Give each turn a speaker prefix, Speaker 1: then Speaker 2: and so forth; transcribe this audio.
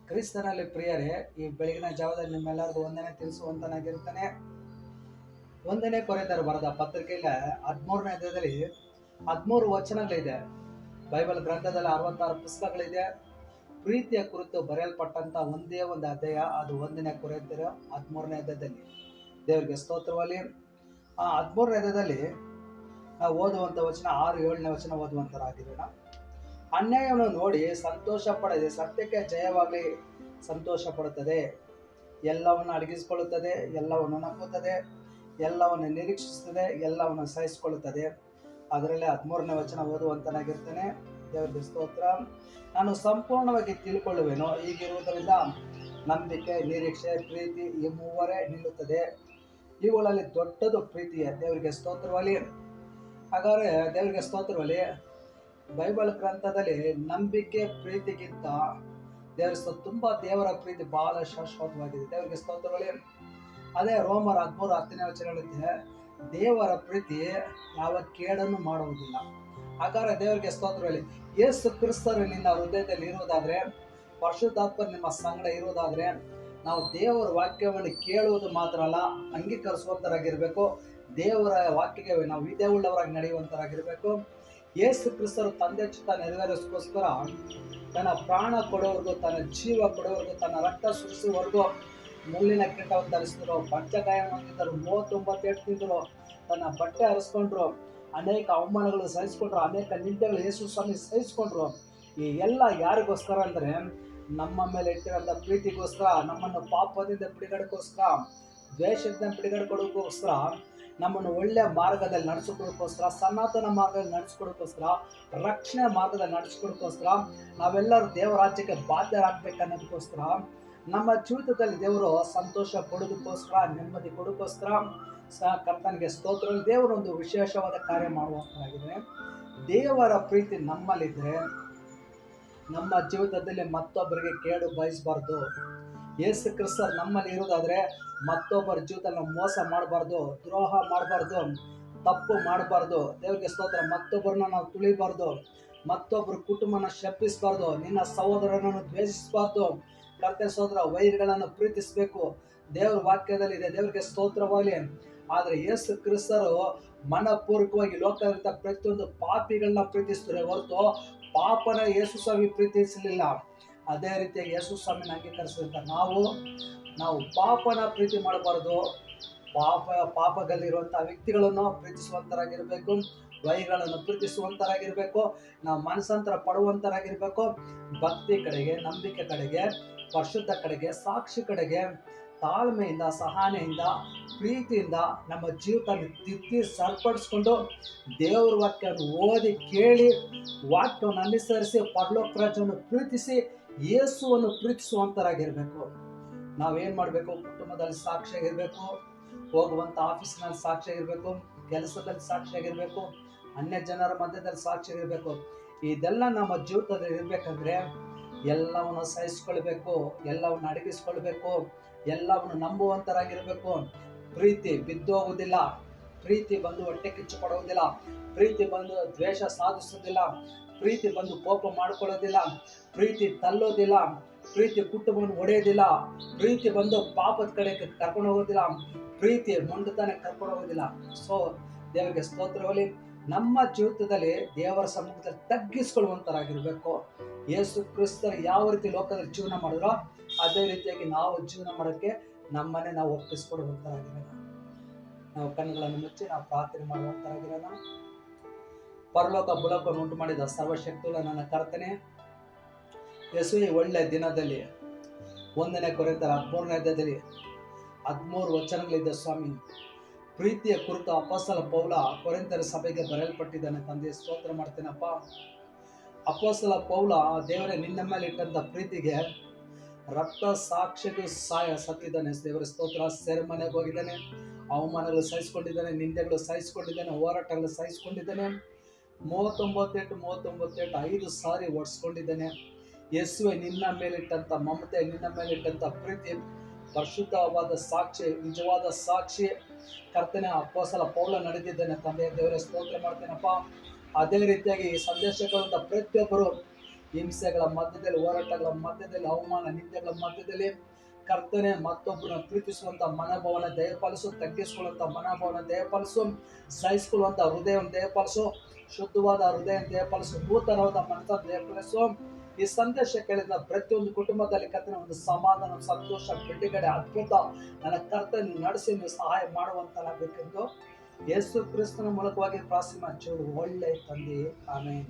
Speaker 1: ಕ್ರಿಸ್ತನಲ್ಲಿ ಪ್ರಿಯರೇ, ಈ ಬೆಳಗಿನ ಜಾವದಲ್ಲಿ ನಿಮ್ಮೆಲ್ಲರಿಗೂ ವಂದನೆ ತಿಳಿಸುವಂತನಾಗಿರ್ತಾನೆ. 1 ಕೊರಿಂಥರು ಬರೆದ ಪತ್ರಿಕೆಯ 13ನೇ ಅಧ್ಯಾಯದಲ್ಲಿ 13 ವಚನಗಳಿದೆ. ಬೈಬಲ್ ಗ್ರಂಥದಲ್ಲಿ 66 ಪುಸ್ತಕಗಳಿದೆ. ಪ್ರೀತಿಯ ಕುರಿತು ಬರೆಯಲ್ಪಟ್ಟಂತ ಒಂದೇ ಒಂದು ಅಧ್ಯಾಯ, ಅದು 1 ಕೊರಿಂಥರು 13ನೇ ಅಧ್ಯಾಯದಲ್ಲಿ. ದೇವರಿಗೆ ಸ್ತೋತ್ರವಲ್ಲಿ. ಆ 13ನೇ ಅಧ್ಯಾಯದಲ್ಲಿ ನಾವು ಓದುವಂತ ವಚನ 6-7ನೇ ವಚನ ಓದುವಂತರಾಗಿರೋಣ. ಅನ್ಯಾಯವನ್ನು ನೋಡಿ ಸಂತೋಷ ಪಡದೆ ಸತ್ಯಕ್ಕೆ ಜಯವಾಗಲಿ ಸಂತೋಷ ಪಡುತ್ತದೆ. ಎಲ್ಲವನ್ನು ಅಡಗಿಸಿಕೊಳ್ಳುತ್ತದೆ, ಎಲ್ಲವನ್ನು ನಂಬುತ್ತದೆ, ಎಲ್ಲವನ್ನು ನಿರೀಕ್ಷಿಸುತ್ತದೆ, ಎಲ್ಲವನ್ನು ಸಹಿಸಿಕೊಳ್ಳುತ್ತದೆ. ಅದರಲ್ಲಿ 13ನೇ ವಚನ ಓದುವಂತನಾಗಿರ್ತೇನೆ. ದೇವರಿಗೆ ಸ್ತೋತ್ರ. ನಾನು ಸಂಪೂರ್ಣವಾಗಿ ತಿಳ್ಕೊಳ್ಳುವೆನು, ಹೀಗಿರುವುದರಿಂದ ನಂಬಿಕೆ, ನಿರೀಕ್ಷೆ, ಪ್ರೀತಿ ಈ ಮೂವರೇ ನಿಲ್ಲುತ್ತದೆ. ಇವುಗಳಲ್ಲಿ ದೊಡ್ಡದು ಪ್ರೀತಿಯೇ. ದೇವರಿಗೆ ಸ್ತೋತ್ರವಲ್ಲಿ. ಹಾಗಾದ್ರೆ ದೇವರಿಗೆ ಸ್ತೋತ್ರವಲ್ಲಿ ಬೈಬಲ್ ಗ್ರಂಥದಲ್ಲಿ ನಂಬಿಕೆ ಪ್ರೀತಿಗಿಂತ ತುಂಬಾ ದೇವರ ಪ್ರೀತಿ ಬಹಳ ಶಾಶ್ವತವಾಗಿದೆ. ದೇವರಿಗೆ ಸ್ತೋತ್ರವಲ್ಲಿ. ಅದೇ ರೋಮರ್ 13:10ನೇ ವಚನಗಳಿದೆ, ದೇವರ ಪ್ರೀತಿ ಯಾವ ಕೇಡನ್ನು ಮಾಡುವುದಿಲ್ಲ. ಹಾಗಾದ್ರೆ ದೇವರಿಗೆ ಸ್ತೋತ್ರವಲ್ಲಿ ಯೇಸು ಕ್ರಿಸ್ತರು ನಿನ್ನ ಹೃದಯದಲ್ಲಿ ಇರುವುದಾದ್ರೆ, ಪರಿಶುದ್ಧಾತ್ಮ ನಿಮ್ಮ ಸಂಗಡ ಇರುವುದಾದ್ರೆ, ನಾವು ದೇವರ ವಾಕ್ಯವನ್ನು ಕೇಳುವುದು ಮಾತ್ರ ಅಲ್ಲ, ಅಂಗೀಕರಿಸುವಂತರಾಗಿರ್ಬೇಕು. ದೇವರ ವಾಕ್ಯಕ್ಕೆ ನಾವು ವಿಧೇಯವುಳ್ಳವರಾಗಿ ನಡೆಯುವಂತರಾಗಿರ್ಬೇಕು. ಯೇಸು ಕ್ರಿಸ್ತರು ತಂದೆ ಚಿತ್ತ ನೆರವೇರಿಸೋಸ್ಕರ ತನ್ನ ಪ್ರಾಣ ಕೊಡೋವರೆಗೂ, ತನ್ನ ಜೀವ ಕೊಡೋವರೆಗೂ, ತನ್ನ ರಕ್ತ ಸುರಿಸುವವರೆಗೂ, ಮುಳ್ಳಿನ ಕಿರೀಟವನ್ನು ಧರಿಸಿದ್ರು, ಪಂಚಗಾಯ ಹೊಂದಿದ್ದರು, 39 ತಿಂಗಳು ತನ್ನ ಬಟ್ಟೆ ಹರಿಸ್ಕೊಂಡ್ರು, ಅನೇಕ ಅವಮಾನಗಳು ಸಹಿಸ್ಕೊಂಡ್ರು, ಅನೇಕ ನಿಂದೆಗಳು ಯೇಸು ಸ್ವಾಮಿ ಸಹಿಸ್ಕೊಂಡ್ರು. ಈ ಎಲ್ಲ ಯಾರಿಗೋಸ್ಕರ ಅಂದ್ರೆ ನಮ್ಮ ಮೇಲೆ ಇಟ್ಟಿರೋಂಥ ಪ್ರೀತಿಗೋಸ್ಕರ, ನಮ್ಮನ್ನು ಪಾಪದಿಂದ ಬಿಡುಗಡೆಗೋಸ್ಕರ, ದ್ವೇಷದಿಂದ ಬಿಡುಗಡೆ ಕೊಡೋಕ್ಕೋಸ್ಕರ, ನಮ್ಮನ್ನು ಒಳ್ಳೆ ಮಾರ್ಗದಲ್ಲಿ ನಡೆಸ್ಕೊಡೋಕ್ಕೋಸ್ಕರ, ಸನಾತನ ಮಾರ್ಗದಲ್ಲಿ ನಡೆಸ್ಕೊಡೋಕ್ಕೋಸ್ಕರ, ರಕ್ಷಣೆ ಮಾರ್ಗದಲ್ಲಿ ನಡೆಸ್ಕೊಡೋಕ್ಕೋಸ್ಕರ, ನಾವೆಲ್ಲರೂ ದೇವರಾಜ್ಯಕ್ಕೆ ಬಾಧ್ಯರಾಗಬೇಕನ್ನೋದಕ್ಕೋಸ್ಕರ, ನಮ್ಮ ಜೀವಿತದಲ್ಲಿ ದೇವರು ಸಂತೋಷ ಕೊಡೋದಕ್ಕೋಸ್ಕರ, ನೆಮ್ಮದಿ ಕೊಡೋಕ್ಕೋಸ್ಕರ ಕರ್ತನಿಗೆ ಸ್ತೋತ್ರ. ದೇವರು ಒಂದು ವಿಶೇಷವಾದ ಕಾರ್ಯ ಮಾಡುವಂತಾಗಿದೆ. ದೇವರ ಪ್ರೀತಿ ನಮ್ಮಲ್ಲಿದ್ರೆ ನಮ್ಮ ಜೀವಿತದಲ್ಲಿ ಮತ್ತೊಬ್ಬರಿಗೆ ಕೇಡು ಬಯಸಬಾರ್ದು. ಯೇಸು ಕ್ರಿಸ್ತರು ನಮ್ಮಲ್ಲಿ ಇರೋದಾದ್ರೆ ಮತ್ತೊಬ್ಬರ ಜೀವಿತದಲ್ಲಿ ನಾವು ಮೋಸ ಮಾಡಬಾರ್ದು, ದ್ರೋಹ ಮಾಡಬಾರ್ದು, ತಪ್ಪು ಮಾಡಬಾರ್ದು. ದೇವರಿಗೆ ಸ್ತೋತ್ರ. ಮತ್ತೊಬ್ಬರನ್ನ ನಾವು ತುಳಿಬಾರ್ದು, ಮತ್ತೊಬ್ಬರ ಕುಟುಂಬನ ಶಪಿಸಬಾರ್ದು, ನಿನ್ನ ಸಹೋದರನನ್ನು ದ್ವೇಷಿಸಬಾರ್ದು. ಕರ್ತನ ಸ್ತೋತ್ರ. ವೈರಿಗಳನ್ನು ಪ್ರೀತಿಸಬೇಕು, ದೇವರ ವಾಕ್ಯದಲ್ಲಿ ಇದೆ. ದೇವರಿಗೆ ಸ್ತೋತ್ರವಾಗಲಿ. ಆದರೆ ಯೇಸು ಕ್ರಿಸ್ತರು ಮನಪೂರ್ವಕವಾಗಿ ಲೋಕದಂತ ಪ್ರತಿಯೊಂದು ಪಾಪಿಗಳನ್ನ ಪ್ರೀತಿಸಿದ್ರೆ ಹೊರತು ಪಾಪನ ಯೇಸು ಸ್ವಾಮಿ ಪ್ರೀತಿಸಲಿಲ್ಲ. ಅದೇ ರೀತಿಯಾಗಿ ಯೇಸು ಸ್ವಾಮಿನ ಅಂಗೀಕರಿಸಿದಂತ ನಾವು ಪಾಪನ ಪ್ರೀತಿ ಮಾಡಬಾರ್ದು. ಪಾಪದಲ್ಲಿರುವಂತಹ ವ್ಯಕ್ತಿಗಳನ್ನು ಪ್ರೀತಿಸುವಂತರಾಗಿರ್ಬೇಕು, ವೈರಿಗಳನ್ನು ಪ್ರೀತಿಸುವಂತರಾಗಿರ್ಬೇಕು, ನಾವು ಮನಸ್ಸಂತರ ಪಡುವಂತರಾಗಿರ್ಬೇಕು. ಭಕ್ತಿ ಕಡೆಗೆ, ನಂಬಿಕೆ ಕಡೆಗೆ, ಪರಿಶುದ್ಧ ಕಡೆಗೆ, ಸಾಕ್ಷಿ ಕಡೆಗೆ, ತಾಳ್ಮೆಯಿಂದ, ಸಹನೆಯಿಂದ, ಪ್ರೀತಿಯಿಂದ ನಮ್ಮ ಜೀವಿತವನ್ನು ತಿದ್ದಿ ಸರಿಪಡಿಸ್ಕೊಂಡು ದೇವರ ವಾಕ್ಯವನ್ನು ಓದಿ ಕೇಳಿ ವಾಕ್ಯವನ್ನು ಅನುಸರಿಸಿ ಪರಲೋಕ ರಾಜ್ಯವನ್ನು ಪ್ರೀತಿಸಿ ಯೇಸುವನ್ನು ಪ್ರೀತಿಸುವಂತರಾಗಿರ್ಬೇಕು. ನಾವೇನ್ ಮಾಡಬೇಕು? ಕುಟುಂಬದಲ್ಲಿ ಸಾಕ್ಷಿಯಾಗಿರ್ಬೇಕು, ಹೋಗುವಂತ ಆಫೀಸ್ನಲ್ಲಿ ಸಾಕ್ಷಿಯಾಗಿರ್ಬೇಕು, ಕೆಲಸದಲ್ಲಿ ಸಾಕ್ಷಿಯಾಗಿರ್ಬೇಕು, ಅನ್ಯ ಜನರ ಮಧ್ಯದಲ್ಲಿ ಸಾಕ್ಷಿಯಾಗಿರ್ಬೇಕು. ಇದೆಲ್ಲ ನಮ್ಮ ಜೀವಿತದಲ್ಲಿ ಇರ್ಬೇಕಂದ್ರೆ ಎಲ್ಲವನ್ನು ಸಹಿಸ್ಕೊಳ್ಬೇಕು, ಎಲ್ಲವನ್ನು ಅಡಗಿಸ್ಕೊಳ್ಬೇಕು, ಎಲ್ಲವನ್ನು ನಂಬುವಂತರಾಗಿರ್ಬೇಕು. ಪ್ರೀತಿ ಬಿದ್ದೋಗುವುದಿಲ್ಲ, ಪ್ರೀತಿ ಬಂದು ಹೊಟ್ಟೆ ಕಿಚ್ಚು ಪಡುವುದಿಲ್ಲ, ಪ್ರೀತಿ ಬಂದು ದ್ವೇಷ ಸಾಧಿಸುವುದಿಲ್ಲ, ಪ್ರೀತಿ ಬಂದು ಕೋಪ ಮಾಡ್ಕೊಳ್ಳೋದಿಲ್ಲ, ಪ್ರೀತಿ ತಲ್ಲೋದಿಲ್ಲ, ಪ್ರೀತಿ ಕುಟುಂಬವನ್ನು ಒಡೆಯೋದಿಲ್ಲ, ಪ್ರೀತಿ ಬಂದು ಪಾಪದ ಕಡೆ ಕರ್ಕೊಂಡು ಹೋಗೋದಿಲ್ಲ, ಪ್ರೀತಿ ಮೊಂಡುತನ ಕರ್ಕೊಂಡು ಹೋಗೋದಿಲ್ಲ. ಸೊ ದೇವರಿಗೆ ಸ್ತೋತ್ರವಲ್ಲಿ. ನಮ್ಮ ಜೀವಿತದಲ್ಲಿ ದೇವರ ಸಮ್ಮುಖದಲ್ಲಿ ತಗ್ಗಿಸ್ಕೊಳ್ಳುವಂತರಾಗಿರ್ಬೇಕು. ಯೇಸು ಕ್ರಿಸ್ತರು ಯಾವ ರೀತಿ ಲೋಕದಲ್ಲಿ ಜೀವನ ಮಾಡಿದ್ರೋ ಅದೇ ರೀತಿಯಾಗಿ ನಾವು ಜೀವನ ಮಾಡೋಕ್ಕೆ ನಮ್ಮನ್ನೇ ನಾವು ಒಪ್ಪಿಸ್ಕೊಡುವಂತರಾಗಿರೋಣ. ನಾವು ಕಣ್ಣುಗಳನ್ನು ಮುಚ್ಚಿ ನಾವು ಪ್ರಾರ್ಥನೆ ಮಾಡುವಂತರಾಗಿರೋಣ. ಪರಲೋಕ ಬುಲಕವನ್ನು ಉಂಟು ಮಾಡಿದ ಸರ್ವಶಕ್ತಿಗಳ ನನ್ನ ಕರ್ತನೆ ಯೇಸು, ಈ ಒಳ್ಳೆ ದಿನದಲ್ಲಿ 1 ಕೊರಿಂಥರ 13ನೇ ಅಧ್ಯಾಯದಲ್ಲಿ 13 ವಚನಗಳಿದ್ದ ಸ್ವಾಮಿ, ಪ್ರೀತಿಯ ಕುರಿತು ಅಪೊಸ್ತಲ ಪೌಲ ಕೊರಿಂಥರ ಸಭೆಗೆ ಬರೆಯಲ್ಪಟ್ಟಿದ್ದಾನೆ. ತಂದೆ ಸ್ತೋತ್ರ ಮಾಡ್ತೇನಪ್ಪ. ಅಪೊಸ್ತಲ ಪೌಲ ದೇವರೇ ನಿನ್ನ ಮೇಲೆ ಇಟ್ಟಂತ ಪ್ರೀತಿಗೆ ರಕ್ತ ಸಾಕ್ಷಿಗೂ ಸತ್ತಿದ್ದಾನೆ. ದೇವರ ಸ್ತೋತ್ರ. ಸೆರೆಮನೆಗೆ ಹೋಗಿದ್ದಾನೆ, ಅವಮಾನಗಳು ಸಹಿಸ್ಕೊಂಡಿದ್ದಾನೆ, ನಿಂದೆಗಳು ಸಹಿಸ್ಕೊಂಡಿದ್ದಾನೆ, ಹೋರಾಟಗಳು ಸಹಿಸ್ಕೊಂಡಿದ್ದಾನೆ, 39 5 ಸಾರಿ ಓಡಿಸ್ಕೊಂಡಿದ್ದಾನೆ. ಯೇಸುವೆ, ನಿನ್ನ ಮೇಲಿಟ್ಟಂತ ಮಮತೆ, ನಿನ್ನ ಮೇಲಿಟ್ಟಂತ ಪ್ರೀತಿ ಪರಿಶುದ್ಧವಾದ ಸಾಕ್ಷಿ, ನಿಜವಾದ ಸಾಕ್ಷಿ ಕರ್ತನೆ ಅಪೊಸ್ತಲ ಪೌಲ ನಡೆದಿದ್ದಾನೆ. ತಂದೆ ದೇವರ ಸ್ತೋತ್ರ ಮಾಡ್ತೇನಪ್ಪ. ಅದೇ ರೀತಿಯಾಗಿ ಈ ಸಂದೇಶಗಳಿಂದ ಪ್ರತಿಯೊಬ್ಬರು ಹಿಂಸೆಗಳ ಮಧ್ಯದಲ್ಲಿ, ಹೋರಾಟಗಳ ಮಧ್ಯದಲ್ಲಿ, ಅವಮಾನ ನಿಂದೆಗಳ ಮಧ್ಯದಲ್ಲಿ ಕರ್ತನೆ ಮತ್ತೊಬ್ಬರನ್ನ ಪ್ರೀತಿಸುವಂತ ಮನೋಭಾವನ ದಯಪಾಲಿಸು, ತಗ್ಗಿಸಿಕೊಳ್ಳುವಂತ ಮನೋಭಾವನ ದಯಪಾಲಿಸು, ಸಹಿಸಿಕೊಳ್ಳುವಂತ ಹೃದಯವನ್ನು ದಯಪಾಲಿಸು, ಶುದ್ಧವಾದ ಹೃದಯ ದಯಪಾಲಿಸು, ನೂತನವಾದ ಮನಸ್ಸನ್ನು ದಯಪಾಲಿಸು. ಈ ಸಂದೇಶ ಕೇಳಿದ ಪ್ರತಿಯೊಂದು ಕುಟುಂಬದಲ್ಲಿ ಕರ್ತನ ಒಂದು ಸಮಾಧಾನ, ಸಂತೋಷ, ಬಿಡುಗಡೆ, ಅದ್ಭುತ ನನ್ನ ಕರ್ತನ ನಡೆಸಿ ನೀವು ಸಹಾಯ ಮಾಡುವಂತನಾಗಬೇಕೆಂದು ಯೇಸು ಕ್ರಿಸ್ತನ ಮೂಲಕವಾಗಿ ಪ್ರಾರ್ಥನೆ ಮಾಡಿ ಒಳ್ಳೆಯ ತಂದೆ, ಆಮೆನ್.